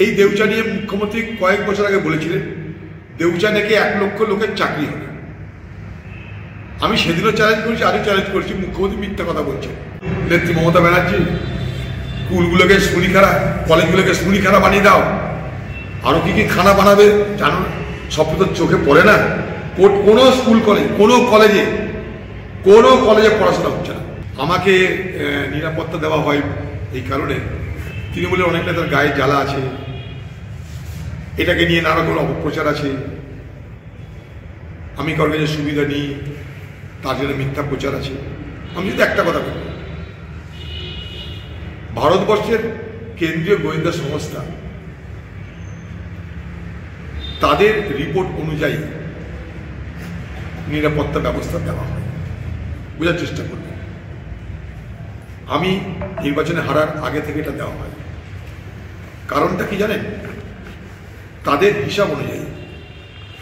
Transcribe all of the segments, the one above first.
এই দেউচা নিয়ে মুখ্যমন্ত্রী কয়েক বছর আগে বলেছিলেন দেউচা নাকি 1 লক্ষ লোকের চাকরি হবে। আমি সেদিনও চ্যালেঞ্জ করেছি, আজও চ্যালেঞ্জ করছি, মুখ্যমন্ত্রী মিথ্যা কথা বলছেন। নেত্রী মমতা ব্যানার্জি স্কুলগুলোকে সুনিখারা, কলেজগুলোকে সুনিখারা বানিয়ে দাও। আরো কি কি খানা বানাবে জানো না? সব তো চোখে পড়ে না। কোনো স্কুল কলেজ, কোনো কলেজে পড়াশোনা হচ্ছে না। আমাকে নিরাপত্তা দেওয়া হয় এই কারণে তৃণমূলের অনেকটা তার গায়ে জ্বালা আছে, এটাকে নিয়ে নানা রকম অপপ্রচার আছে। আমি কারোর কাছে সুবিধা নিই, তার জন্য মিথ্যা প্রচার আছে। আমি যদি একটা কথা বলি, ভারতবর্ষের কেন্দ্রীয় গোয়েন্দা সংস্থা তাদের রিপোর্ট অনুযায়ী নিরাপত্তা ব্যবস্থা দেওয়া হয়। বোঝার চেষ্টা করবেন, আমি নির্বাচনে হারার আগে থেকে এটা দেওয়া হয়। কারণটা কি জানেন? তাদের হিসাব অনুযায়ী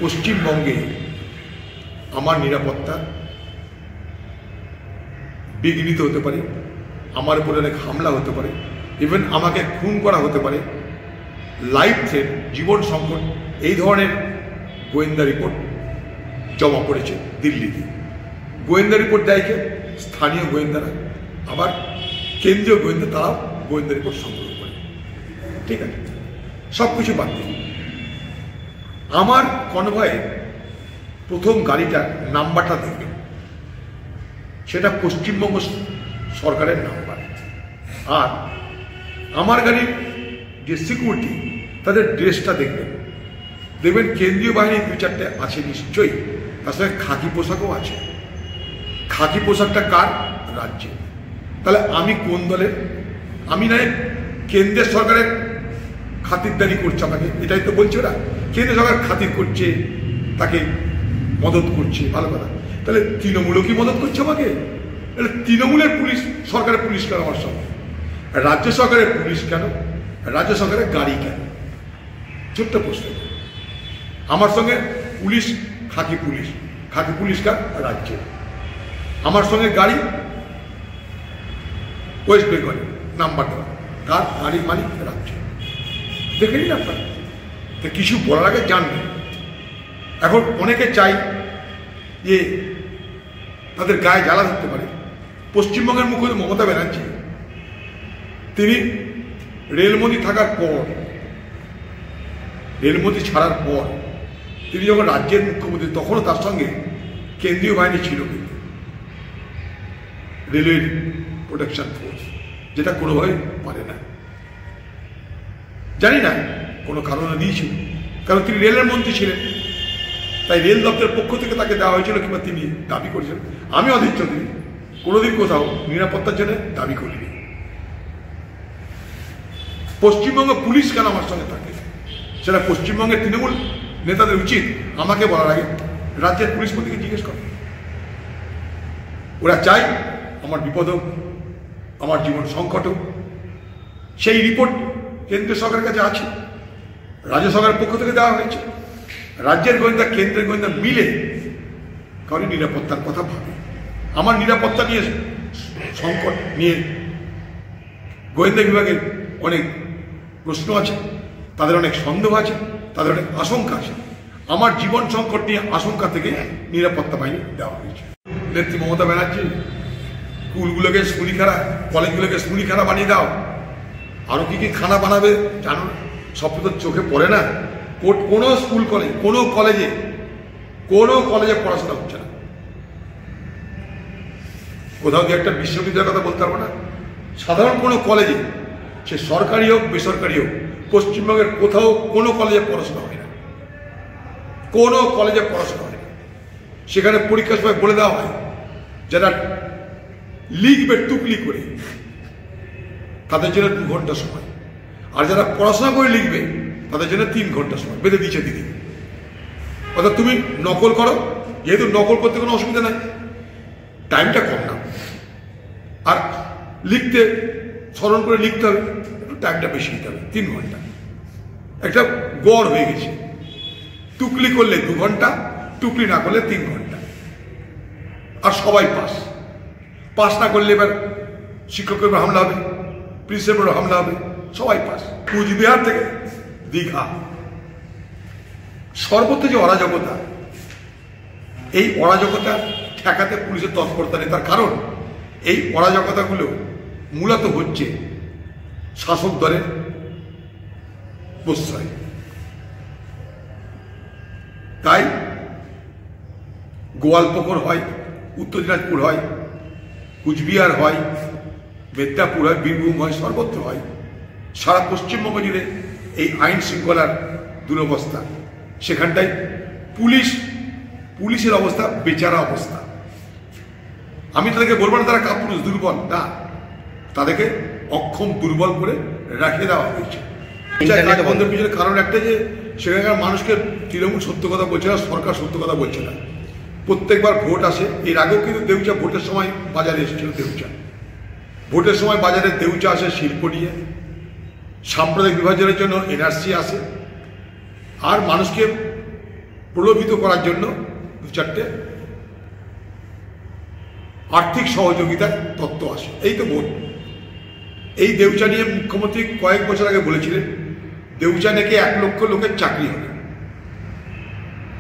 পশ্চিমবঙ্গে আমার নিরাপত্তা বিঘ্নিত হতে পারে, আমার উপরে অনেক হামলা হতে পারে, ইভেন আমাকে খুন করা হতে পারে, লাইফ থ্রেট, জীবন সংকট, এই ধরনের গোয়েন্দা রিপোর্ট জমা পড়েছে দিল্লিতে। গোয়েন্দা রিপোর্ট দেয় কে? স্থানীয় গোয়েন্দারা, আবার কেন্দ্রীয় গোয়েন্দা তারাও গোয়েন্দা রিপোর্ট সংগ্রহ করে। ঠিক আছে, সব কিছু বাদ দিন। আমার কনভয়ে প্রথম গাড়িটার নাম্বারটা দেখবেন, সেটা পশ্চিমবঙ্গ সরকারের নাম্বার। আর আমার গাড়ির যে সিকিউরিটি, তাদের ড্রেসটা দেখবেন, কেন্দ্রীয় বাহিনী 2-4টে আছে নিশ্চয়ই, তার সঙ্গে খাকি পোশাকও আছে। খাকি পোশাকটা কার? রাজ্যে। তাহলে আমি কোন দলের? আমি নয় কেন্দ্রের সরকারের খাতিরদারি করছে আমাকে, এটাই তো বলছে ওরা। কেন্দ্র সরকার খাতির করছে, তাকে মদত করছে, ভালো কথা। তাহলে তৃণমূলও কি মদত করছে আমাকে? তাহলে তৃণমূলের পুলিশ, সরকারের পুলিশ কেন আমার সঙ্গে? রাজ্য সরকারের পুলিশ কেন? রাজ্য সরকারের গাড়ি কেন? ছোট্ট প্রশ্ন। আমার সঙ্গে পুলিশ, খাকি পুলিশ কার? রাজ্যে। আমার সঙ্গে গাড়ি ওয়েস্ট বেঙ্গল, নাম্বার দেওয়া, কার? গাড়ির মালিক রাজ্য। দেখে নিন আপনারা, কিছু বলার আগে জানবেন। এখন অনেকে চাই যে তাদের গায়ে জ্বালা ধরতে পারে। পশ্চিমবঙ্গের মুখ্যমন্ত্রী মমতা ব্যানার্জি, তিনি রেলমন্ত্রী থাকার পর, রেলমন্ত্রী ছাড়ার পর তিনি যখন রাজ্যের মুখ্যমন্ত্রী, তখনও তার সঙ্গে কেন্দ্রীয় বাহিনী ছিল, কিন্তু রেলওয়ে প্রোটেকশন ফোর্স, যেটা কোনোভাবে পারে না। জানি না কোনো কারণে দিয়েছিল, কারণ তিনি রেলের মন্ত্রী ছিলেন, তাই রেল দপ্তরের পক্ষ থেকে তাকে দেওয়া হয়েছিল, কিংবা তিনি দাবি করেছিলেন। আমি অধীর চৌধুরী কোনোদিন কোথাও নিরাপত্তার জন্য দাবি করিনি। পশ্চিমবঙ্গ পুলিশ কেন আমার সঙ্গে থাকে? সেটা পশ্চিমবঙ্গের তৃণমূল নেতাদের উচিত আমাকে বলার আগে রাজ্যের পুলিশ মন্ত্রীকে জিজ্ঞেস করে। ওরা চায় আমার বিপদ হোক, আমার জীবন সংকট হোক। সেই রিপোর্ট কেন্দ্রীয় সরকারের কাছে আছে, রাজ্য সরকারের পক্ষ থেকে দেওয়া হয়েছে। রাজ্যের গোয়েন্দা, কেন্দ্রের গোয়েন্দা মিলে কারণ নিরাপত্তার কথা ভাবে। আমার নিরাপত্তা নিয়ে সংকট নিয়ে গোয়েন্দা বিভাগের অনেক প্রশ্ন আছে, তাদের অনেক সন্দেহ আছে, তাদের অনেক আশঙ্কা আছে। আমার জীবন সংকট নিয়ে আশঙ্কা থেকে নিরাপত্তা বাহিনী দেওয়া হয়েছে। নেত্রী মমতা ব্যানার্জি স্কুলগুলোকে সুনিখারা, কলেজগুলোকে সুনিখারা বানিয়ে দাও। আরো কি কি খানা বানাবে জানো না? সব তো চোখে পড়ে না। কোনো স্কুল কলেজ, কোনো কলেজে পড়াশোনা হচ্ছে না। কোথাও দিয়ে একটা বিশ্ববিদ্যালয়ের কথা বলতে পারবো না। সাধারণ কোনো কলেজে, সে সরকারি হোক বেসরকারি হোক, পশ্চিমবঙ্গের কোথাও কোনো কলেজে পড়াশোনা হয় না। কোনো কলেজে পড়াশোনা হয় না। সেখানে পরীক্ষার সময় বলে দেওয়া হয়, যারা লিখবে টুকলি করে তাদের জন্য 2 ঘন্টা সময়, আর যারা পড়াশোনা করে লিখবে তাদের জন্য 3 ঘন্টা সময় বেঁধে দিচ্ছে দিদি। অর্থাৎ তুমি নকল করো, যেহেতু নকল করতে কোনো অসুবিধা নাই, টাইমটা কম না, আর লিখতে স্মরণ করে লিখতে হবে, একটু টাইমটা বেশি দিতে হবে, 3 ঘন্টা। একটা গড় হয়ে গেছে। টুকলি করলে 2 ঘন্টা, টুকলি না করলে 3 ঘন্টা, আর সবাই পাস না করলে এবার শিক্ষকের হামলা হবে, প্রিন্সিপালের হামলা হবে, সবাই পাস। কুচবিহার থেকে দীঘা, সর্বত্র যে অরাজকতা, এই অরাজকতা ঠেকাতে পুলিশের তৎপরতা নেই। তার কারণ এই অরাজকতাগুলো মূলত হচ্ছে শাসক দলের প্রশ্রয়। তাই গোয়ালপুকুর হয়, উত্তর দিনাজপুর হয়, কুচবিহার হয়, মেদিনীপুর হয়, বীরভূম হয়, সর্বত্র হয়। সারা পশ্চিমবঙ্গ জুড়ে এই আইন শৃঙ্খলার দুরবস্থা। সেখানটায় পুলিশের অবস্থা বেচারা অবস্থা। আমি তাদেরকে বলবো না তারা কাপুরুষ দুর্বল, না, তাদেরকে অক্ষম দুর্বল করে রেখে দেওয়া হয়েছে। বন্ধের পিছনে কারণ একটা যে সেখানকার মানুষকে তৃণমূল সত্য কথা বলছে না, সরকার সত্য কথা বলছে না। প্রত্যেকবার ভোট আসে, এর আগেও কিন্তু দেউচা ভোটের সময় বাজারে এসেছিল। দেউচা ভোটের সময় বাজারে দেউচা আসে শিল্প নিয়ে, সাম্প্রদায়িক বিভাজনের জন্য এনআরসি আসে, আর মানুষকে প্রলোভিত করার জন্য দু চারটে আর্থিক সহযোগিতার তত্ত্ব আসে। এই তো ভোট। এই দেউচা নিয়ে মুখ্যমন্ত্রী কয়েক বছর আগে বলেছিলেন দেউচা নাকি 1 লক্ষ লোকের চাকরি হবে।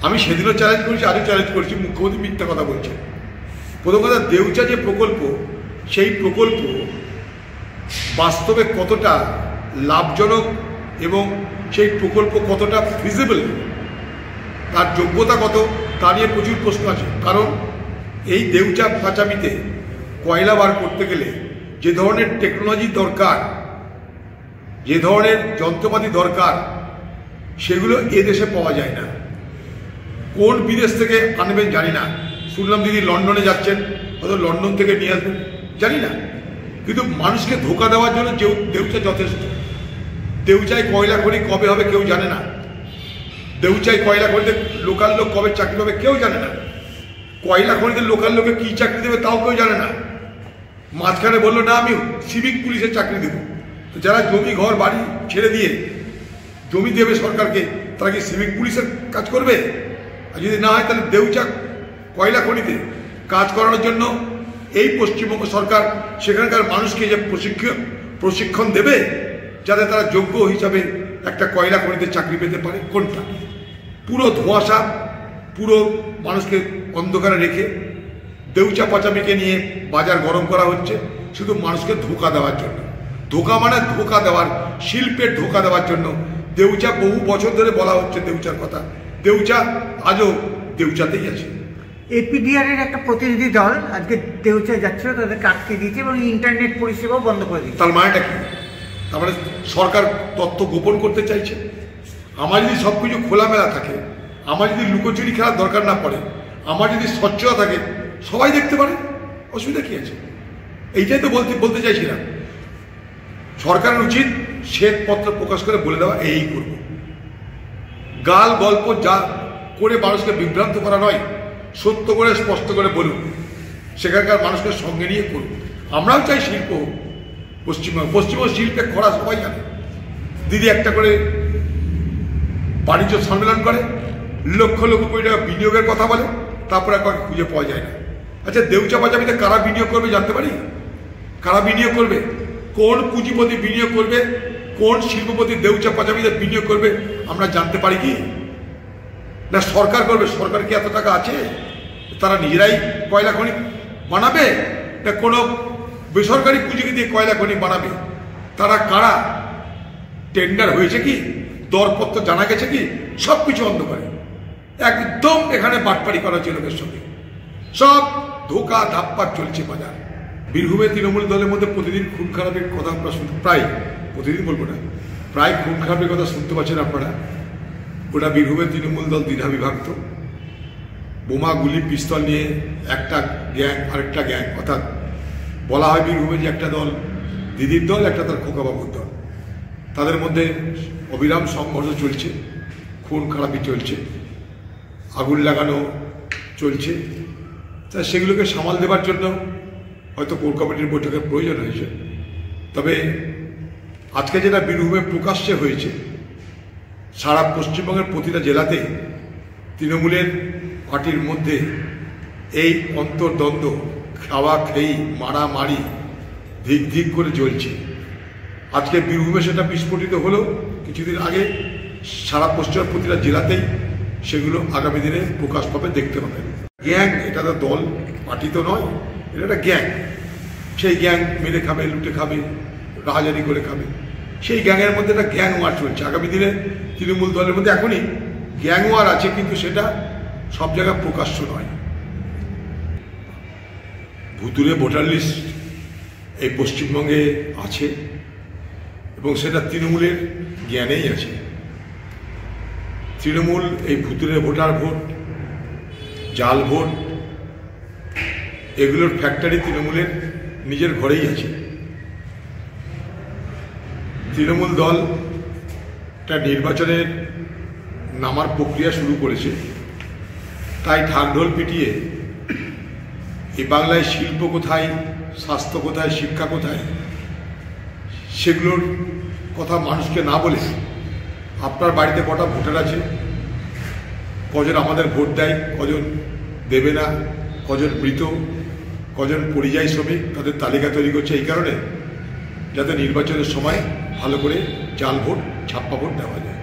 আমি সেদিনও চ্যালেঞ্জ করেছি, আজও চ্যালেঞ্জ করেছি, মুখ্যমন্ত্রী মিথ্যা কথা বলছেন। প্রথম কথা, দেউচা যে প্রকল্প, সেই প্রকল্প বাস্তবে কতটা লাভজনক এবং সেই প্রকল্প কতটা ফিজিবল, তার যোগ্যতা কত, তা নিয়ে প্রচুর প্রশ্ন আছে। কারণ এই দেউচা পাচামিতে কয়লা বার করতে গেলে যে ধরনের টেকনোলজি দরকার, যে ধরনের যন্ত্রপাতি দরকার, সেগুলো এদেশে পাওয়া যায় না। কোন বিদেশ থেকে আনবেন জানি না। শুনলাম দিদি লন্ডনে যাচ্ছেন, হয়তো লন্ডন থেকে নিয়ে আসবেন, জানি না। কিন্তু মানুষকে ধোকা দেওয়ার জন্য দেউচা যথেষ্ট। দেউচায় কয়লা খনি কবে হবে কেউ জানে না। দেউচায় কয়লা খনিতে লোকাল লোক কবে চাকরি পাবে কেউ জানে না। কয়লা খনিতে লোকাল লোকে কি চাকরি দেবে তাও কেউ জানে না। মাঝখানে বললো না আমি সিভিক পুলিশের চাকরি দেবো। তো যারা জমি ঘর বাড়ি ছেড়ে দিয়ে জমি দেবে সরকারকে, তারা কি সিভিক পুলিশের কাজ করবে? আর যদি না হয় তাহলে দেউচা কয়লা খনিতে কাজ করানোর জন্য এই পশ্চিমবঙ্গ সরকার সেখানকার মানুষকে যে প্রশিক্ষণ দেবে যাতে তারা যোগ্য হিসাবে একটা কয়লা খনিতে চাকরি পেতে পারে, কোনটা? পুরো ধোঁয়াশা, পুরো মানুষকে অন্ধকারে রেখে দেউচা পাচামিকে নিয়ে বাজার গরম করা হচ্ছে শুধু মানুষকে ধোঁকা দেওয়ার জন্য। ধোঁকা মানে ধোঁকা দেওয়ার, শিল্পের ধোঁকা দেওয়ার জন্য। দেউচা বহু বছর ধরে বলা হচ্ছে দেউচার কথা, দেউচা আজও দেউচাতেই আছে। এপিডিআর এর একটা প্রতিনিধি দল আজকে দেউচা যাচ্ছিল, তাদেরকে আটকে দিয়েছে এবং ইন্টারনেট পরিষেবাও বন্ধ করে দিয়েছে। তার মানেটা কি? তার মানে সরকার তথ্য গোপন করতে চাইছে। আমার যদি সবকিছু খোলামেলা থাকে, আমার যদি লুকোচুরি খেলার দরকার না পড়ে, আমার যদি স্বচ্ছতা থাকে, সবাই দেখতে পারে, অসুবিধা কি আছে? এইটাই তো বলতে চাইছিলাম। সরকারের উচিত শ্বেতপত্র প্রকাশ করে বলে দেওয়া এই করব। গাল গল্প যা করে মানুষকে বিভ্রান্ত করা নয়, সত্য করে স্পষ্ট করে বলুন, সেখানকার মানুষকে সঙ্গে নিয়ে করুন। আমরাও চাই শিল্প পশ্চিমবঙ্গ শিল্পে খরা সবাই জানে। দিদি একটা করে বাণিজ্য সম্মেলন করে, লক্ষ লক্ষ কোটি টাকা বিনিয়োগের কথা বলে, তারপরে কাউকে খুঁজে পাওয়া যায় না। আচ্ছা, দেউচা পাচামিতে কারা বিনিয়োগ করবে জানতে পারি? কারা বিনিয়োগ করবে? কোন পুঁজিপতি বিনিয়োগ করবে? কোন শিল্পপতি দেউচা পাচামিতে বিনিয়োগ করবে আমরা জানতে পারি কি? না সরকার করবে? সরকার কি এত টাকা আছে তারা নিজেরাই কয়লা খনি বানাবে, না কোনো বেসরকারি পুঁজিকে দিয়ে কয়লা খনি বানাবে? তারা কারা? টেন্ডার হয়েছে কি? দরপত্র জানা গেছে কি? সব কিছু অন্ধকারে। একদম এখানে বাটপাড়ি করা হচ্ছে লোকের সঙ্গে, সব ধোকা ধাপ্পা চলছে বাজার। বীরভূমে তৃণমূল দলের মধ্যে প্রতিদিন খুন খারাপের কথা আমরা শুনতে, প্রায় প্রতিদিন বলবো না, প্রায় খুন খারাপের কথা শুনতে পাচ্ছেন আপনারা। ওটা বীরভূমের তৃণমূল দল দ্বিধা বিভক্ত। বোমা গুলি পিস্তল নিয়ে একটা গ্যাং আরেকটা গ্যাং, অর্থাৎ বলা হয় বীরভূমে যে একটা দল দিদির দল, একটা তার খোকাবাবুর দল, তাদের মধ্যে অবিরাম সংঘর্ষ চলছে, খুন খারাপি চলছে, আগুন লাগানো চলছে। তা সেগুলোকে সামাল দেবার জন্য হয়তো কোর কমিটির বৈঠকের প্রয়োজন হয়েছে। তবে আজকে যেটা বীরভূমে প্রকাশ্যে হয়েছে, সারা পশ্চিমবঙ্গের প্রতিটা জেলাতে তৃণমূলের পার্টির মধ্যে এই অন্তর্দ্বন্দ্ব, খাওয়া খেই, মারামারি ধিক ধিক করে চলছে। আজকে বীরভূমে সেটা বিস্ফোরিত হলো। কিছুদিন আগে সারা পশ্চিমের প্রতিটা জেলাতেই সেগুলো আগামী দিনে প্রকাশ পাবে, দেখতে পাবে। গ্যাং, এটা তো দল পার্টি তো নয়, এটা একটা গ্যাং। সেই গ্যাং মেরে খাবে, লুটে খাবে, রাহাজারি করে খাবে। সেই গ্যাংয়ের মধ্যে একটা গ্যাং ওয়ার চলছে। আগামী দিনে তৃণমূল দলের মধ্যে এখনই গ্যাং ওয়ার আছে, কিন্তু সেটা সব জায়গায় প্রকাশ্য নয়। ভুতুরে ভোটার লিস্ট এই পশ্চিমবঙ্গে আছে এবং সেটা তৃণমূলের জ্ঞানেই আছে। তৃণমূল এই ভুতুরে ভোটার ভোট, জাল ভোট, এগুলোর ফ্যাক্টরি তৃণমূলের নিজের ঘরেই আছে। তৃণমূল দল একটা নির্বাচনের নামার প্রক্রিয়া শুরু করেছে, তাই ঢাকঢোল পিটিয়ে এই বাংলায় শিল্প কোথায়, স্বাস্থ্য কোথায়, শিক্ষা কোথায়, সেগুলোর কথা মানুষকে না বলে আপনার বাড়িতে কটা ভোটার আছে, কজন আমাদের ভোট দেয়, কজন দেবে না, কজন মৃত, কজন পরিযায়ী শ্রমিক, তাদের তালিকা তৈরি করছে এই কারণে যাতে নির্বাচনের সময় ভালো করে জাল ভোট, ছাপ্পা ভোট দেওয়া যায়।